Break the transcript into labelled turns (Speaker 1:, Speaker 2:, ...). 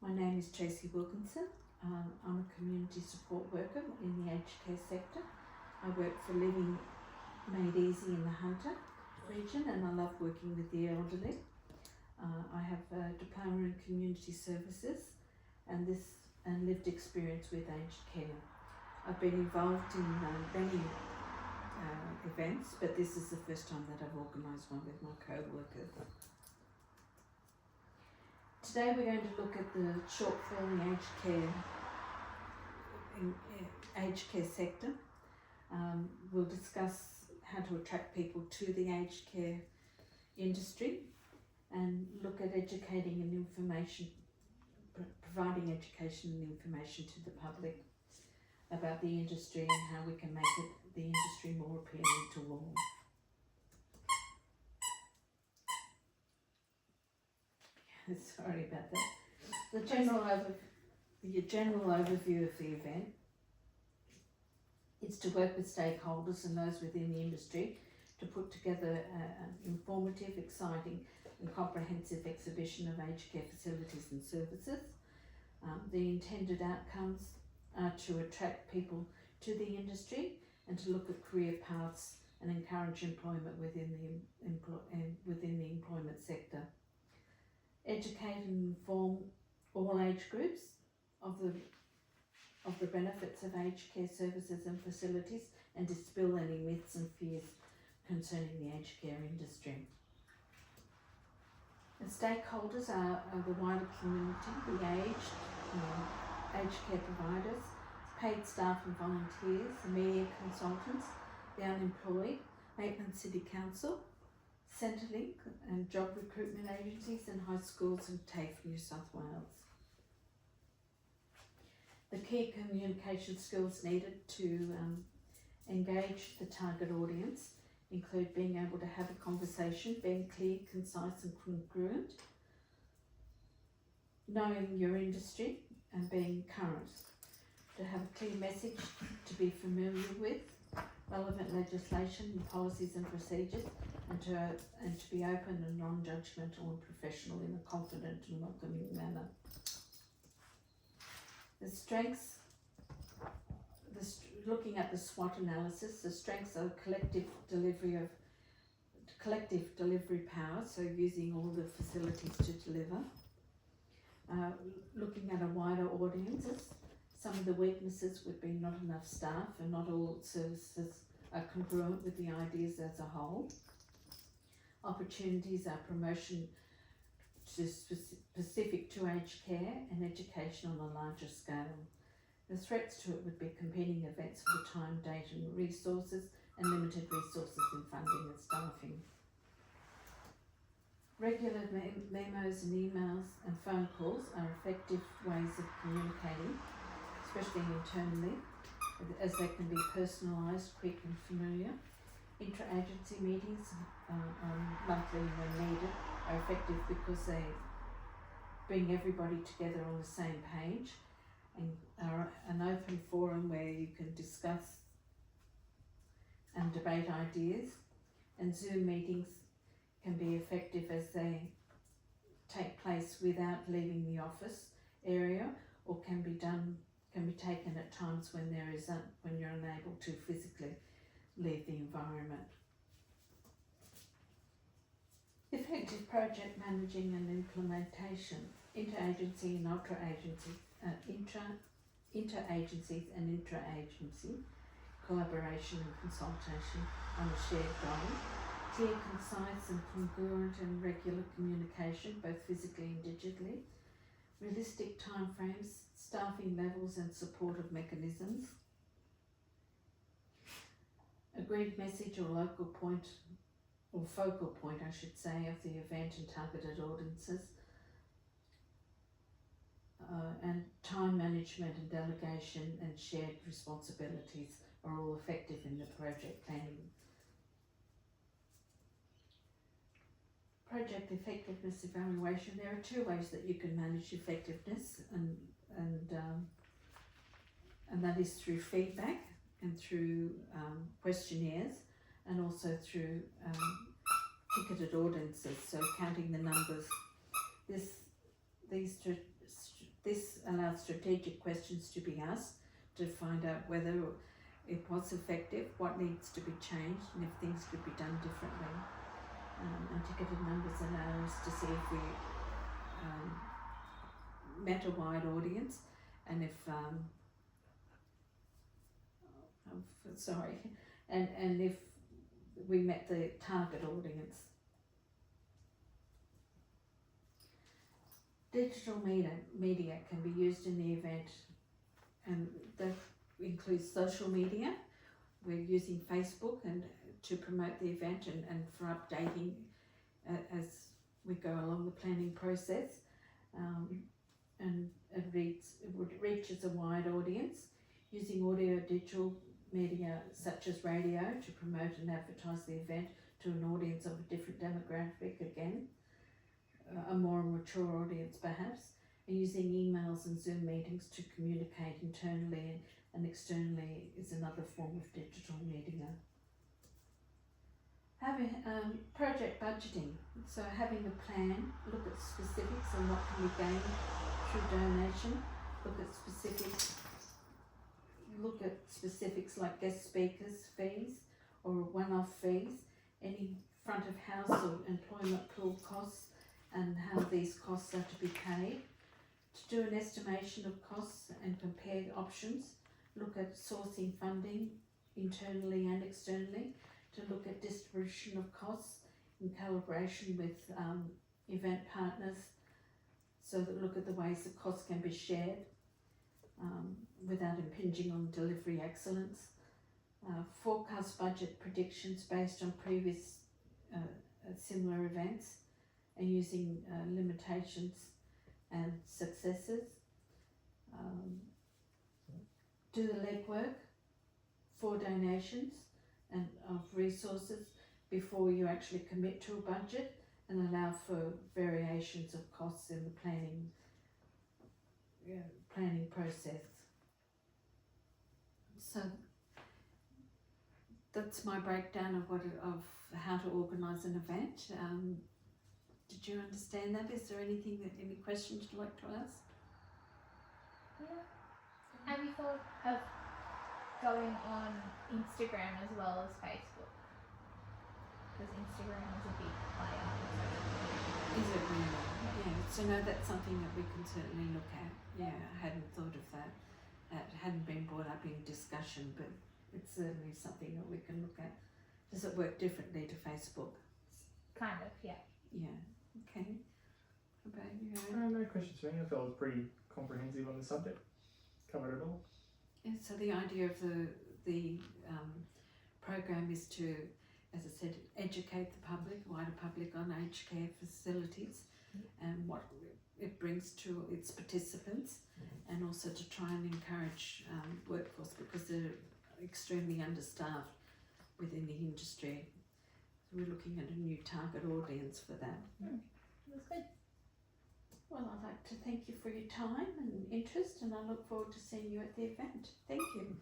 Speaker 1: My name is Tracy Wilkinson. I'm a community support worker in the aged care sector. I work for Living Made Easy in the Hunter region, and I love working with the elderly. I have a diploma in community services and lived experience with aged care. I've been involved in many events, but this is the first time that I've organised one with my co-workers. Today we're going to look at the shortfall in aged care sector. We'll discuss how to attract people to the aged care industry and look at educating and information, providing education and information to the public about the industry and how we can make the industry more appealing to all. Sorry about that. The general overview of the event is to work with stakeholders and those within the industry to put together an informative, exciting and comprehensive exhibition of aged care facilities and services. The intended outcomes are to attract people to the industry and to look at career paths and encourage employment within the employment sector. Educate and inform all age groups of the benefits of aged care services and facilities, and dispel any myths and fears concerning the aged care industry. The stakeholders are the wider community, the aged care providers, paid staff and volunteers, the media consultants, the unemployed, Maitland City Council, Centrelink and job recruitment agencies, and high schools and TAFE New South Wales. The key communication skills needed to engage the target audience include being able to have a conversation, being clear, concise and congruent, knowing your industry and being current, to have a clear message, to be familiar with relevant legislation and policies and procedures, and to be open and non-judgmental and professional in a confident and welcoming manner. The strengths, looking at the SWOT analysis, the strengths are collective delivery power, so using all the facilities to deliver. Looking at a wider audiences, some of the weaknesses would be not enough staff and not all services are congruent with the ideas as a whole. Opportunities are promotion to specific to aged care and education on a larger scale. The threats to it would be competing events for the time, date and resources, and limited resources in funding and staffing. Regular memos and emails and phone calls are effective ways of communicating, especially internally, as they can be personalised, quick and familiar. Intra-agency meetings monthly when needed are effective because they bring everybody together on the same page and are an open forum where you can discuss and debate ideas. And Zoom meetings can be effective as they take place without leaving the office area, or can be taken at times when when you're unable to physically leave the environment. Effective project managing and implementation, interagency and interagencies and intra-agency collaboration and consultation on a shared goal. Clear, concise and congruent and regular communication, both physically and digitally. Realistic timeframes, staffing levels and supportive mechanisms. Agreed message or local point, or focal point I should say, of the event and targeted audiences. And time management and delegation and shared responsibilities are all effective in the project planning. Project effectiveness evaluation. There are two ways that you can manage effectiveness, and that is through feedback and through questionnaires, and also through ticketed audiences, so counting the numbers. These This allows strategic questions to be asked to find out whether it was effective, what needs to be changed, and if things could be done differently. And ticketed numbers allow us to see if we met a wide audience, and if and if we met the target audience. Digital media can be used in the event, and that includes social media. We're using Facebook and to promote the event and for updating as we go along the planning process, and it reaches a wide audience, using audio digital media such as radio to promote and advertise the event to an audience of a different demographic, again, a more mature audience perhaps, and using emails and Zoom meetings to communicate internally and externally is another form of digital media. Having project budgeting, so having a plan, look at specifics and what can be gained through donation, look at specifics like guest speakers fees or one-off fees, any front of house or employment pool costs and how these costs are to be paid, to do an estimation of costs and compare options, look at sourcing funding internally and externally, to look at distribution of costs in collaboration with event partners, so that look at the ways that costs can be shared without impinging on delivery excellence. Forecast budget predictions based on previous similar events and using limitations and successes. Do the legwork for donations and of resources before you actually commit to a budget, and allow for variations of costs in the planning process. So that's my breakdown of how to organise an event. Did you understand that? Is there any questions you'd like to ask?
Speaker 2: Yeah. Have you thought of going on Instagram as well as Facebook? Because Instagram is a big player.
Speaker 1: Is it really? Yeah. So no, that's something that we can certainly look at. Yeah, I hadn't thought of that. It hadn't been brought up in discussion, but it's certainly something that we can look at. Does it work differently to Facebook?
Speaker 2: Kind of, yeah.
Speaker 1: Yeah. Okay. How about you?
Speaker 3: No questions for me. I felt it was pretty comprehensive on the subject. Covered it all.
Speaker 1: Yeah, so the idea of the program is to, as I said, educate the public, wider public, on aged care facilities and what it brings to its participants, and also to try and encourage workforce, because they're extremely understaffed within the industry. So we're looking at a new target audience for that.
Speaker 2: That's good.
Speaker 1: Well, I'd like to thank you for your time and interest, and I look forward to seeing you at the event. Thank you.